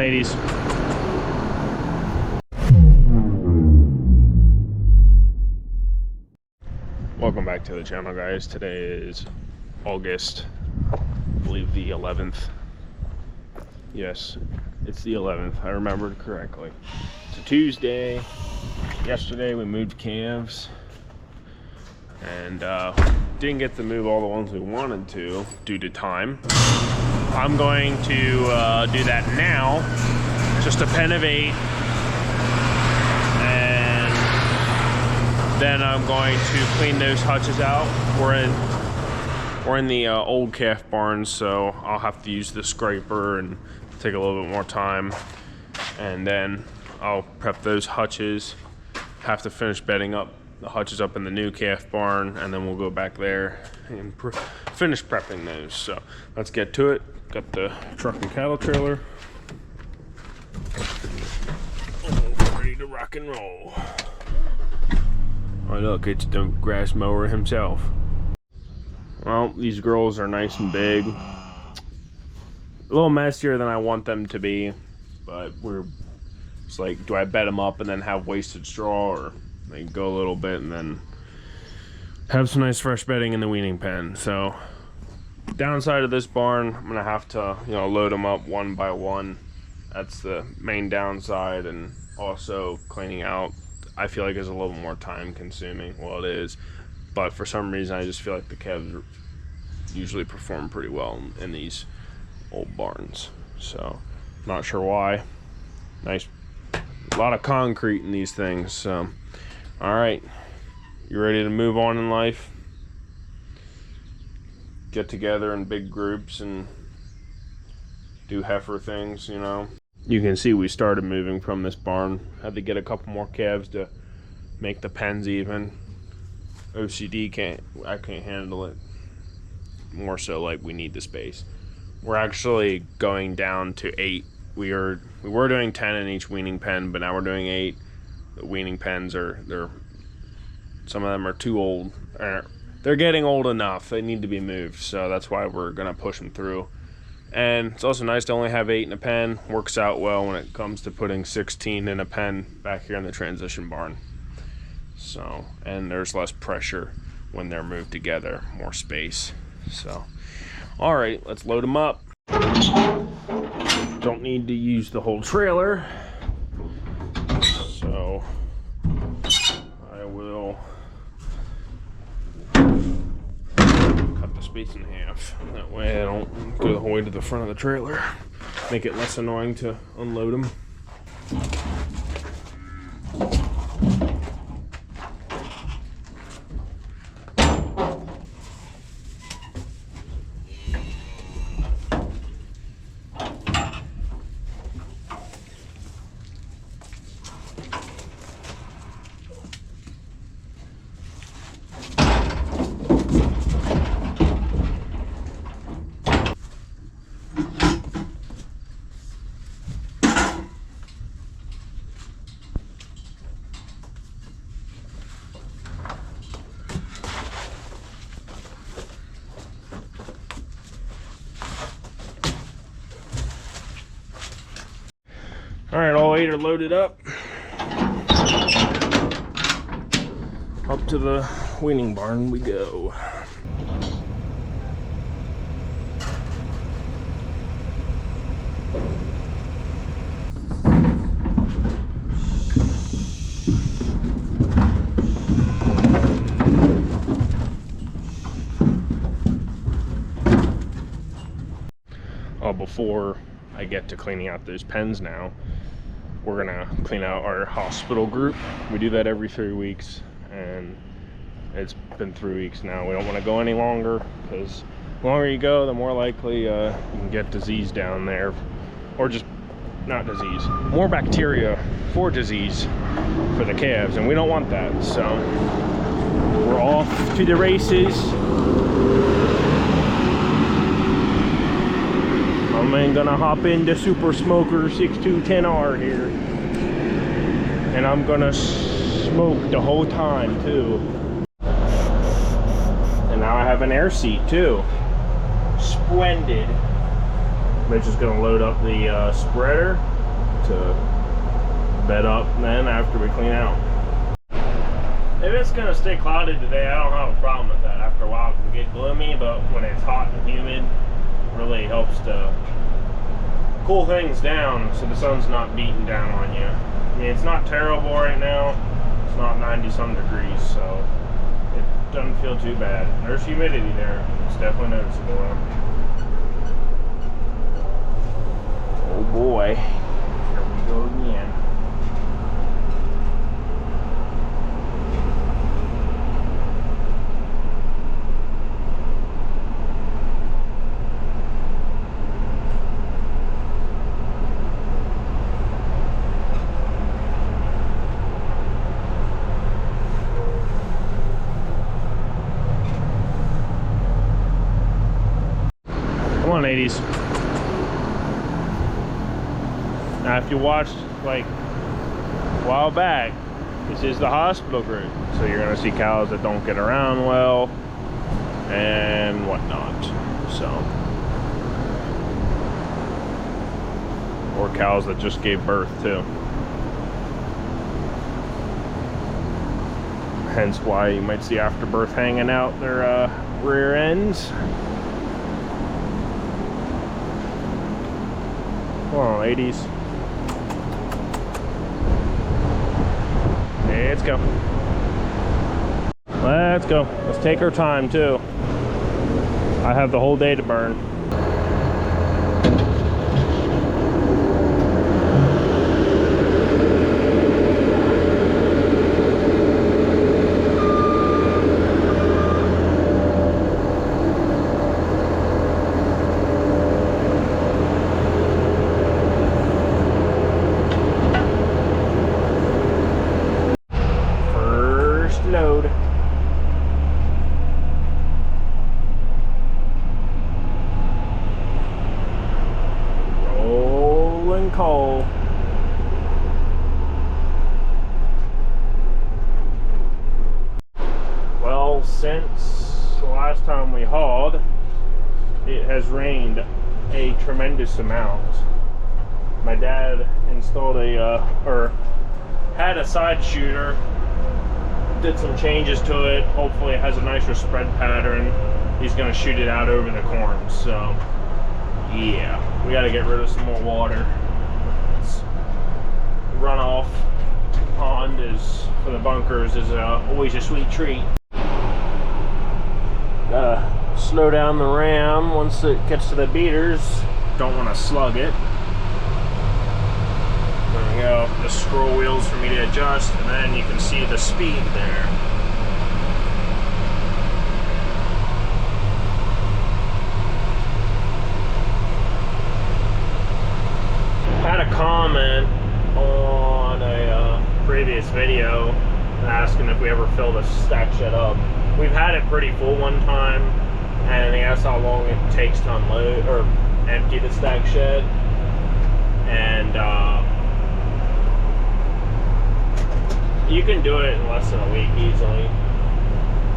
ladies. Welcome back to the channel, guys. Today is August, I believe the 11th. Yes, it's the 11th. I remembered correctly. It's a Tuesday. Yesterday we moved calves and didn't get to move all the ones we wanted to due to time. I'm going to do that now. Just a pen of 8. And then I'm going to clean those hutches out. We're in the old calf barn, so I'll have to use the scraper and take a little bit more time. And then I'll prep those hutches. Have to finish bedding up the hutches up in the new calf barn, and then we'll go back there and finish prepping those. So let's get to it. Got the truck and cattle trailer. Ready to rock and roll. Oh look, it's the grass mower himself. Well, these girls are nice and big. A little messier than I want them to be, but it's like, do I bed them up and then have wasted straw, or they go a little bit and then have some nice fresh bedding in the weaning pen? So downside of this barn, I'm gonna have to, load them up one by one. That's the main downside, and also cleaning out, I feel like, is a little more time consuming. Well, it is, but for some reason I just feel like the calves usually perform pretty well in these old barns. So not sure why. Nice, a lot of concrete in these things. So all right, you ready to move on in life? Get together in big groups and do heifer things, You can see we started moving from this barn. Had to get a couple more calves to make the pens even. OCD I can't handle it. More so like we need the space. We're actually going down to 8. We were doing 10 in each weaning pen, but now we're doing 8. The weaning pens some of them are too old. They're getting old enough. They need to be moved, so that's why we're gonna push them through. And it's also nice to only have 8 in a pen. Works out well when it comes to putting 16 in a pen back here in the transition barn. So, and there's less pressure when they're moved together, more space. So, all right, let's load them up. Don't need to use the whole trailer, so I will cut the space in half. That way I don't go the whole way to the front of the trailer. Make it less annoying to unload them. All right, all 8 are loaded up. Up to the weaning barn we go. Before I get to cleaning out those pens now, we're gonna clean out our hospital group. We do that every 3 weeks, and it's been 3 weeks now. We don't want to go any longer, because the longer you go, the more likely you can get disease down there, or just not disease, more bacteria for disease for the calves, and we don't want that. So we're off to the races. I'm gonna hop into Super Smoker 6210R here, and I'm gonna smoke the whole time too. And now I have an air seat too. Splendid. Mitch is gonna load up the spreader. to bed up then after we clean out. If it's gonna stay cloudy today, I don't have a problem with that. After a while it can get gloomy, but when it's hot and humid, it really helps to cool things down so the sun's not beating down on you. I mean, it's not terrible right now. It's not 90-some degrees, so it doesn't feel too bad. There's humidity there. It's definitely noticeable though. Oh boy. Here we go again. Come on, 80s. Now, if you watched like a while back, this is the hospital group. So you're gonna see cows that don't get around well and whatnot. So, or cows that just gave birth too. Hence why you might see afterbirth hanging out their rear ends. Come on, 80s. Let's go. Let's go. Let's take our time too. I have the whole day to burn. Load. Rolling coal. Well, since the last time we hauled, it has rained a tremendous amount. My dad installed or had a side shooter. Did some changes to it. Hopefully it has a nicer spread pattern. He's gonna shoot it out over the corn. So yeah, we gotta get rid of some more water. This runoff pond is for the bunkers is always a sweet treat. Gotta slow down the ram once it gets to the beaters. Don't want to slug it. There we go, the scroll wheels for me to adjust, and then you can see the speed there. Had a comment on a previous video asking if we ever fill the stack shed up. We've had it pretty full one time, and they asked how long it takes to unload or empty the stack shed, and you can do it in less than a week easily,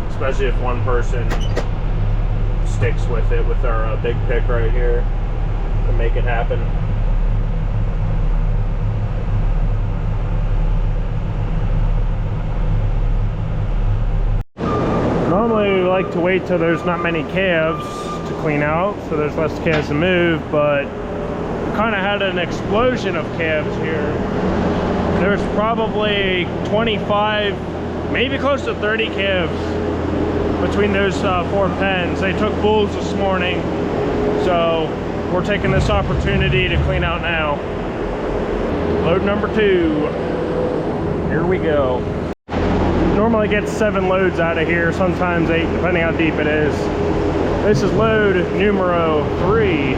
especially if one person sticks with it with our big pick right here to make it happen. Normally we like to wait till there's not many calves to clean out, so there's less calves to move, but we kind of had an explosion of calves here. There's probably 25, maybe close to 30 calves between those 4 pens. They took bulls this morning, so we're taking this opportunity to clean out now. Load number 2. Here we go. Normally get 7 loads out of here, sometimes 8, depending how deep it is. This is load numero 3.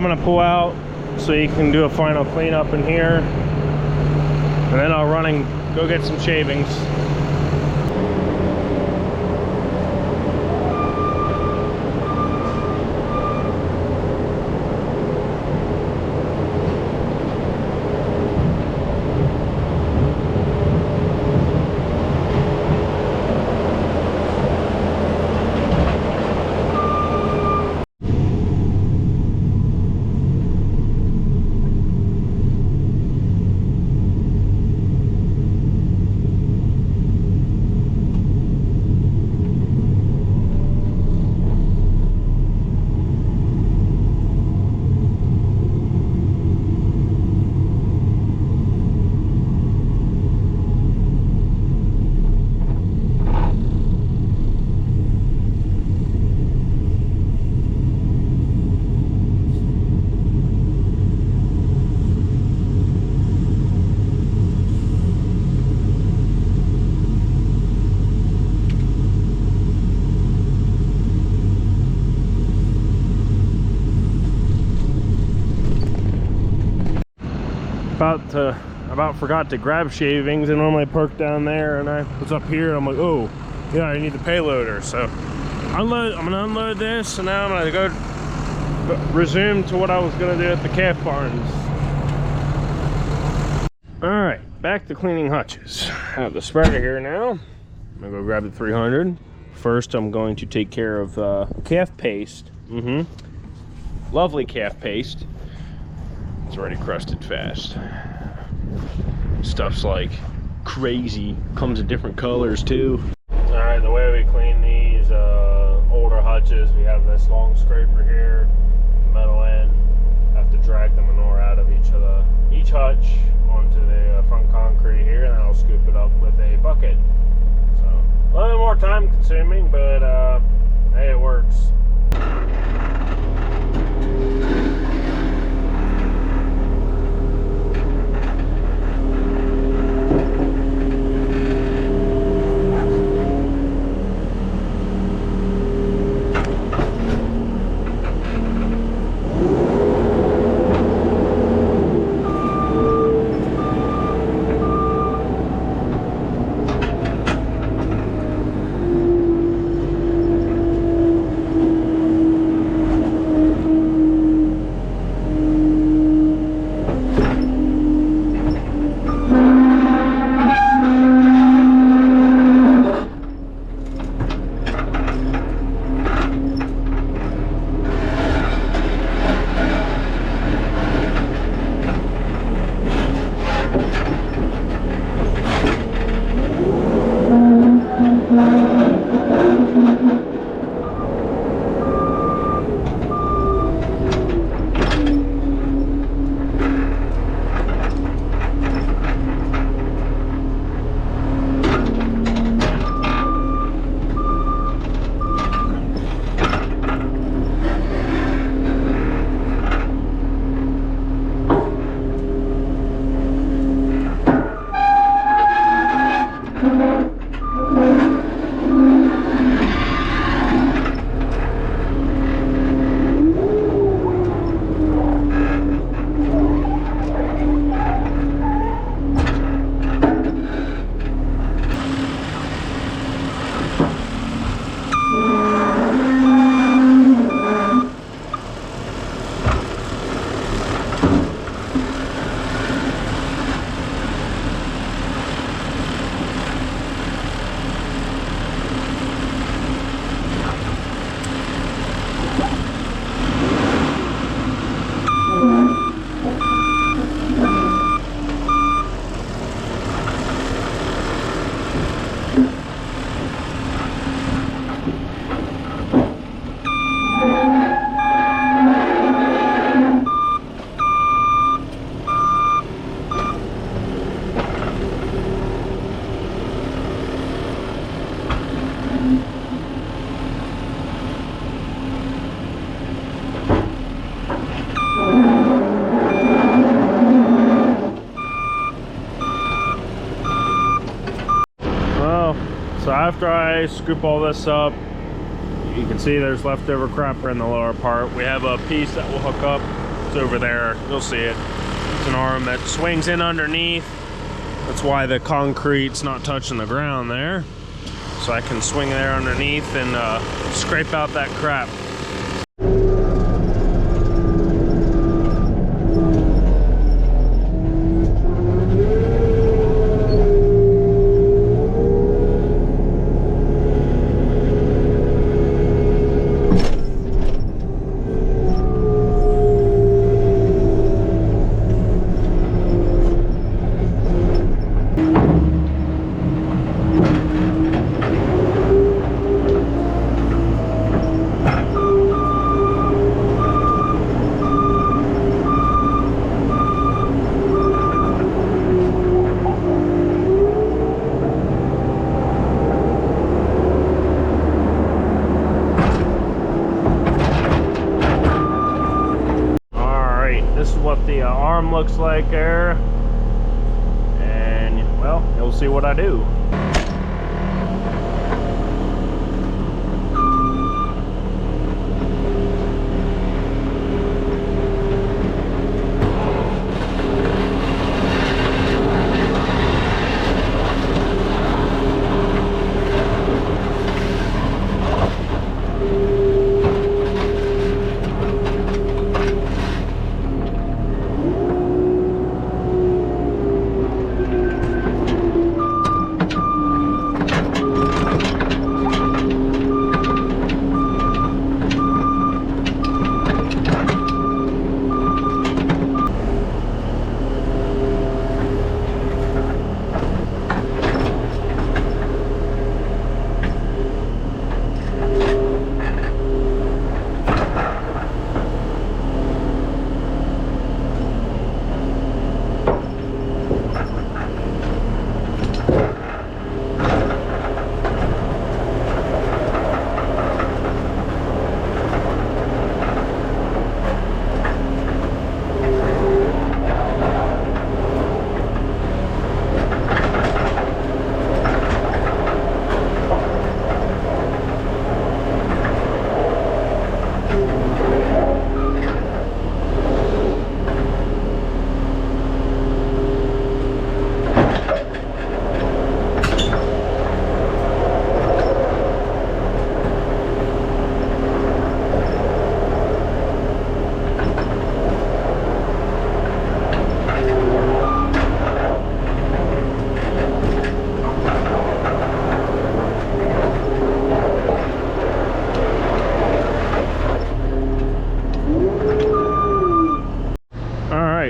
I'm gonna pull out so you can do a final cleanup in here, and then I'll run and go get some shavings. About forgot to grab shavings. I normally park down there, and I was up here, and I'm like, oh yeah, I need the payloader. So I'm gonna unload this, and now I'm gonna go resume to what I was gonna do at the calf barns. All right, back to cleaning hutches. I have the spreader here now. I'm gonna go grab the 300. First, I'm going to take care of calf paste. Lovely calf paste. It's already crusted fast. Stuff's like crazy. Comes in different colors too. All right, the way we clean these older hutches, we have this long scraper here, metal end. Have to drag the manure out of each hutch onto the front concrete here, and then I'll scoop it up with a bucket. So a little bit more time consuming, but hey, it works. So after I scoop all this up, you can see there's leftover crapper in the lower part. We have a piece that will hook up It's over there. You'll see it. It's an arm that swings in underneath. That's why the concrete's not touching the ground there. So I can swing there underneath and scrape out that crap. What the arm looks like there, and well, you'll see what I do.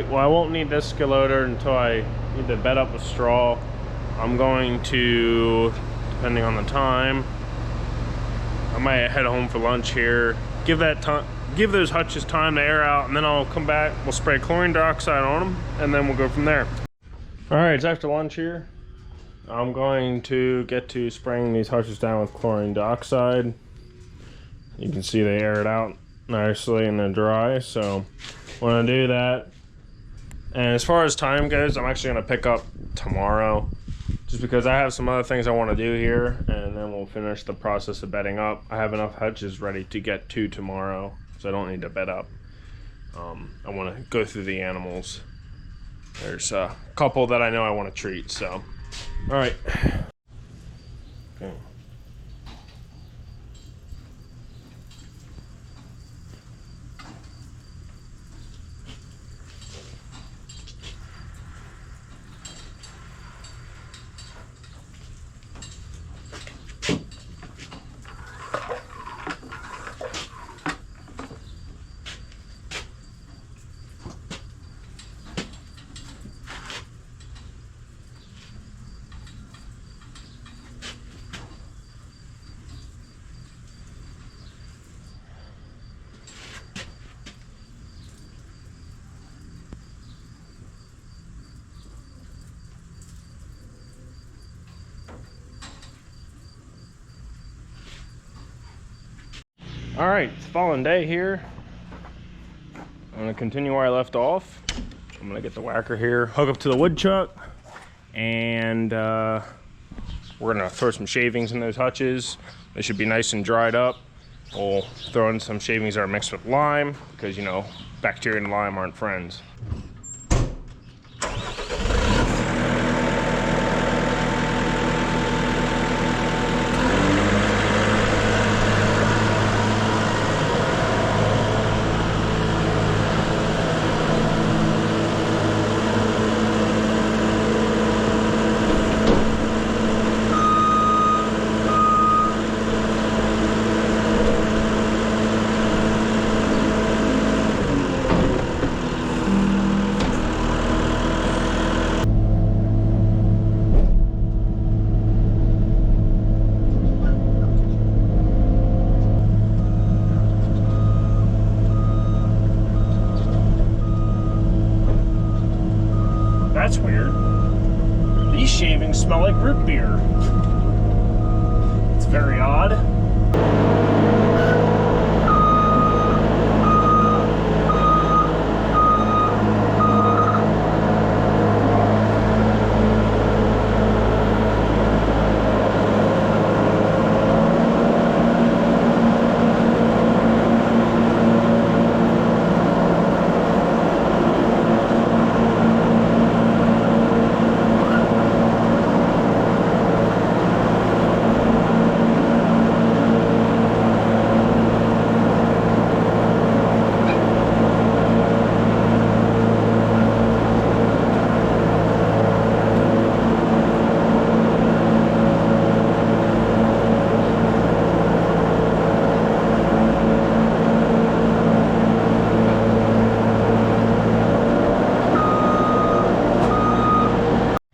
Well, I won't need this skid loader until I need to bed up with straw. I'm going to, depending on the time, I might head home for lunch here. Give those hutches time to air out, and then I'll come back. We'll spray chlorine dioxide on them, and then we'll go from there. All right, it's after lunch here. I'm going to get to spraying these hutches down with chlorine dioxide. You can see they air it out nicely and they're dry, so when I do that, and as far as time goes, I'm actually going to pick up tomorrow just because I have some other things I want to do here, and then we'll finish the process of bedding up. I have enough hutches ready to get to tomorrow, so I don't need to bed up. I want to go through the animals. There's a couple that I know I want to treat, so all right. Okay. All right, it's fallen day here. I'm gonna continue where I left off. I'm gonna get the whacker here, hook up to the wood chuck, and we're gonna throw some shavings in those hutches. They should be nice and dried up. We'll throw in some shavings that are mixed with lime because, you know, bacteria and lime aren't friends. That's weird. These shavings smell like root beer. It's very odd.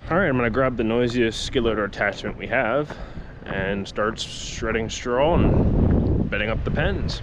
Alright, I'm going to grab the noisiest skid loader attachment we have and start shredding straw and bedding up the pens.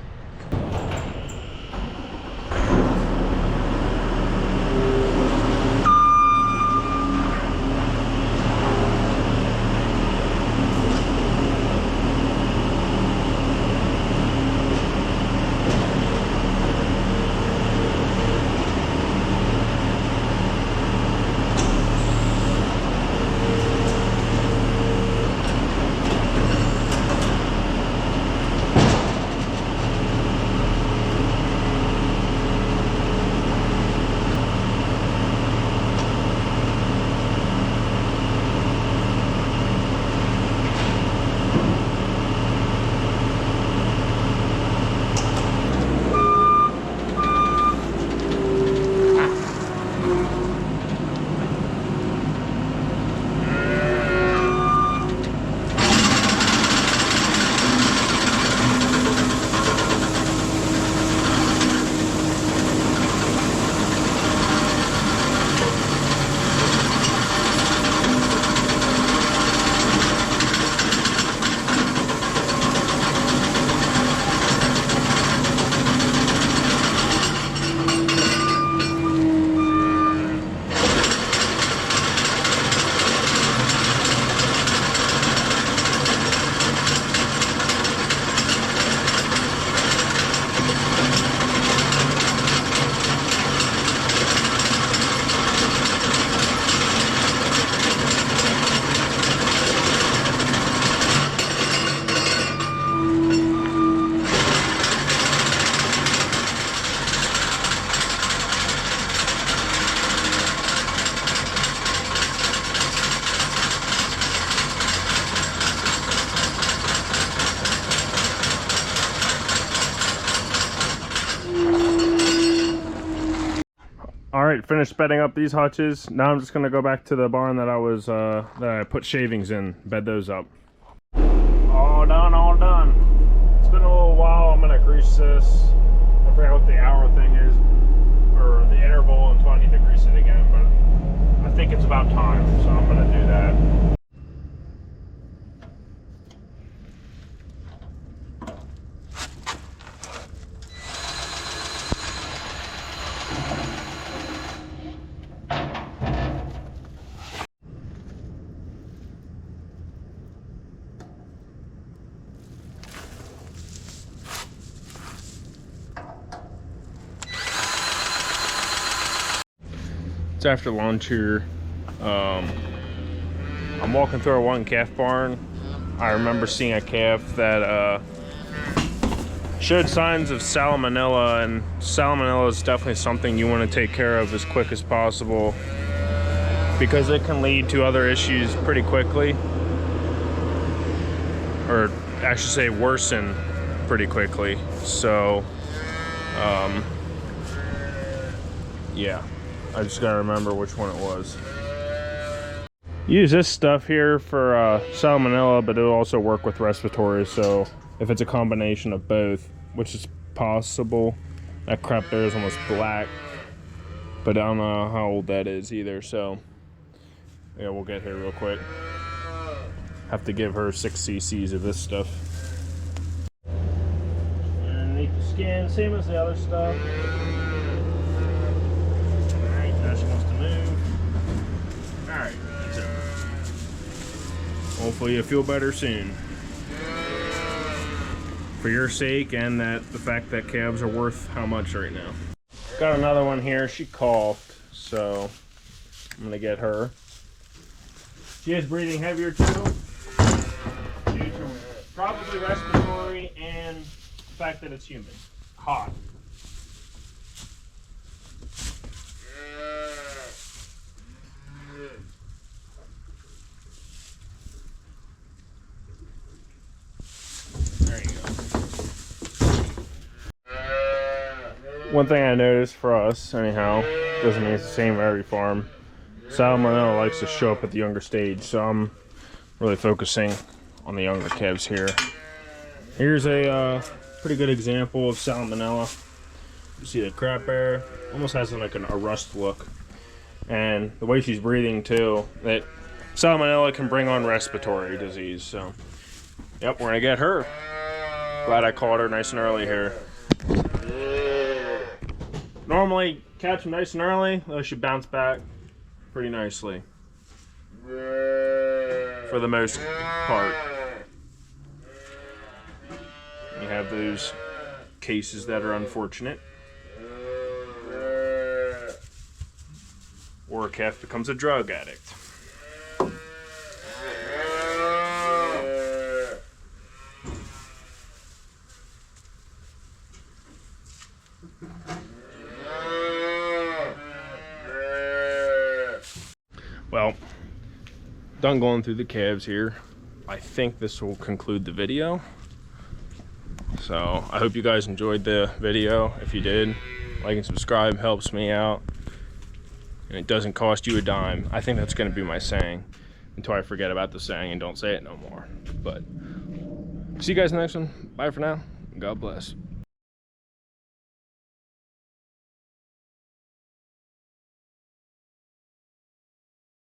Alright, finished bedding up these hutches. Now I'm just going to go back to the barn that I put shavings in, bed those up. All done, all done. It's been a little while. I'm going to grease this. I forgot what the hour thing is, or the interval until I need to grease it again, but I think it's about time, so I'm going to do that. It's after lunch here. I'm walking through a one calf barn. I remember seeing a calf that Showed signs of salmonella, and salmonella is definitely something you want to take care of as quick as possible because it can lead to other issues pretty quickly, or I should say worsen pretty quickly. So yeah, I just gotta remember which one it was. Use this stuff here for salmonella, but it'll also work with respiratory, so if it's a combination of both, which is possible. That crap there is almost black, but I don't know how old that is either, so yeah, we'll get here real quick. Have to give her 6 cc's of this stuff. Underneath the skin, same as the other stuff. Alright, now she wants to move. Alright, that's over. Hopefully you feel better soon. For your sake, and that the fact that calves are worth how much right now. Got another one here. She coughed, so I'm gonna get her. She is breathing heavier too, due to probably respiratory and the fact that it's humid, hot. There you go. One thing I noticed for us, anyhow, doesn't mean it's the same for every farm. Salmonella likes to show up at the younger stage, so I'm really focusing on the younger calves here. Here's a pretty good example of salmonella. You see the crap bear almost has like a rust look, and the way she's breathing too. That salmonella can bring on respiratory disease. So, yep, we're gonna get her. Glad I caught her nice and early here. Normally catch them nice and early, they should bounce back pretty nicely for the most part. You have those cases that are unfortunate, or a calf becomes a drug addict. Well, done going through the calves here. I think this will conclude the video. So I hope you guys enjoyed the video. If you did, like and subscribe helps me out, and it doesn't cost you a dime. I think that's going to be my saying until I forget about the saying and don't say it no more. But see you guys in the next one. Bye for now. God bless.